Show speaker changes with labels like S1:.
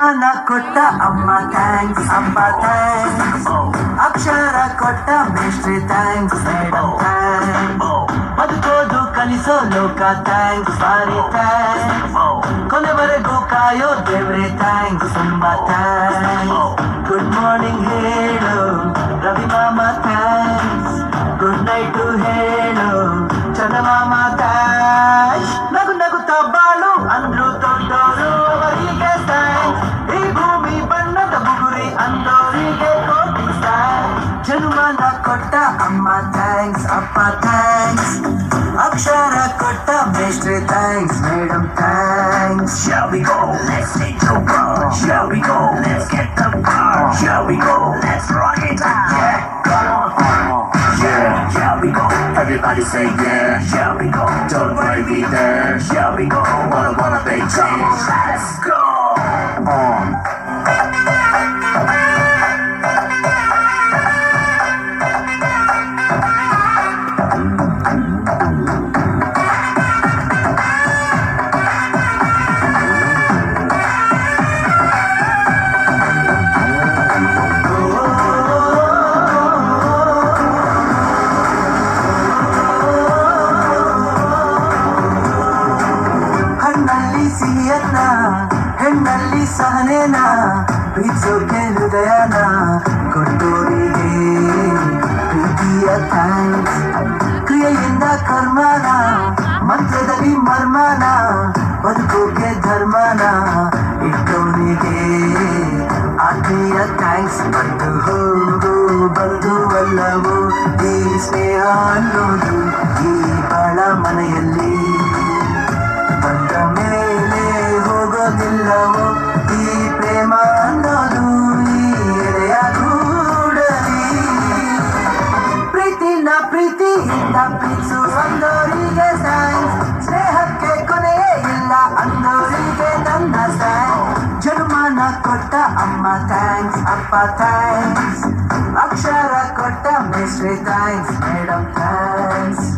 S1: ಜನ್ಮನ ಕೊಟ್ಟ ಅಮ್ಮ ಥ್ಯಾಂಕ್ಸ್, ಅಪ್ಪ ಥ್ಯಾಂಕ್ಸ್, ಅಕ್ಷರ ಕೊಟ್ಟ ಮೇಷ್ಟ್ರಿ ಥ್ಯಾಂಕ್ಸ್, ಮೇಡಮ್ ಥ್ಯಾಂಕ್ಸ್, ಬದುಕೋದು ಕಲಿಸೋ ಲೋಕ ಥ್ಯಾಂಕ್ಸ್, ಬಾರಿ ಥ್ಯಾಂಕ್ಸ್, ಕೊನೆವರೆಗೂ ಕಾಯೋ ದೇವ್ರೆ ಥ್ಯಾಂಕ್ಸ್, ತುಂಬಾ ಥ್ಯಾಂಕ್ಸ್. ಗುಡ್ ಮಾರ್ನಿಂಗ್ ಹೇಳು ರವಿ ಮಾಮ ಥ್ಯಾಂಕ್ಸ್, ಗುಡ್ ನೈಟು ಹೇಳು ಚಂದಮಾಮ ಥ್ಯಾಂಕ್ಸ್. ನಗು ನಗುತ್ತಾ ಬಾಳು ಅಂದ್ರು ದೊಡ್ಡೋರು ಅವರಿಗೆ ಥ್ಯಾಂಕ್ಸ್, ಈ ಭೂಮಿ ಬಣ್ಣದ ಬುಗುರಿ ಅಂದೋರಿಗೆ ಕೋಟಿ ಥ್ಯಾಂಕ್ಸ್. ಜನ್ಮನ ಕೊಟ್ಟ ಅಮ್ಮ ಥ್ಯಾಂಕ್ಸ್, ಅಪ್ಪ ಥ್ಯಾಂಕ್ಸ್, ಅಕ್ಷರ ಕೊಟ್ಟ ಮೇಷ್ಟ್ರಿ thanks, madam thanks.
S2: Shall we go? Let's take the world. Shall we go? Let's get the power. Shall we go? Let's rock it out. Yeah, come on. Yeah, shall we go? Everybody say yeah. Shall we go? Don't worry, be there. Shall we go? Wanna big change. Let's go.
S1: ಹಣ್ಣಲ್ಲಿ ಸಿಹಿಯನ್ನ ಹೆಣ್ಣಲ್ಲಿ ಸಹನೇನ ಬೀಸೋಕೆ ಹೃದಯನ ಕೊಟ್ಟೋರಿಗೆ ಪ್ರೀತಿಯ thanks. ಕ್ರಿಯೆಯಿಂದ ಕರ್ಮನ ಮಂತ್ರದಲ್ಲಿ ಮರ್ಮನ ಬದುಕೋಕೆ ಧರ್ಮನ ಇಟ್ಟವನಿಗೆ ಆತ್ಮೀಯ thanks. ಬಂದು ಹೋಗು ಬಂಧುವಲ್ಲವೋ ಈ ಸ್ನೇಹ ಅನ್ನೋದು ಈ ಬಾಳ ಮನೆಯಲ್ಲಿ ಬಂದ ಮೇಲೆ ಹೋಗೋದಿಲ್ಲವೋ ಈ ಪ್ರೇಮ ಅನ್ನೋದು ಈ ಎದೆಯ ಗೂಡಲಿ. ಪ್ರೀತಿನ ಪ್ರೀತಿಯಿಂದ ಪ್ರೀತಿಸು ಅಂದೋರಿಗೆ ಥ್ಯಾಂಕ್ಸ್, ಸ್ನೇಹಕ್ಕೆ ಕೊನೆಯೇ ಇಲ್ಲ ಅಂದೋರಿಗೆ ನನ್ನ ಥ್ಯಾಂಕ್ಸ್. ಜನ್ಮನ ಕೊಟ್ಟ ಅಮ್ಮ ಥ್ಯಾಂಕ್ಸ್, ಅಪ್ಪ ಥ್ಯಾಂಕ್ಸ್, ಅಕ್ಷರ ಕೊಟ್ಟ ಮೇಷ್ಟ್ರಿ ಥ್ಯಾಂಕ್ಸ್, ಮೇಡಮ್ ಥ್ಯಾಂಕ್ಸ್.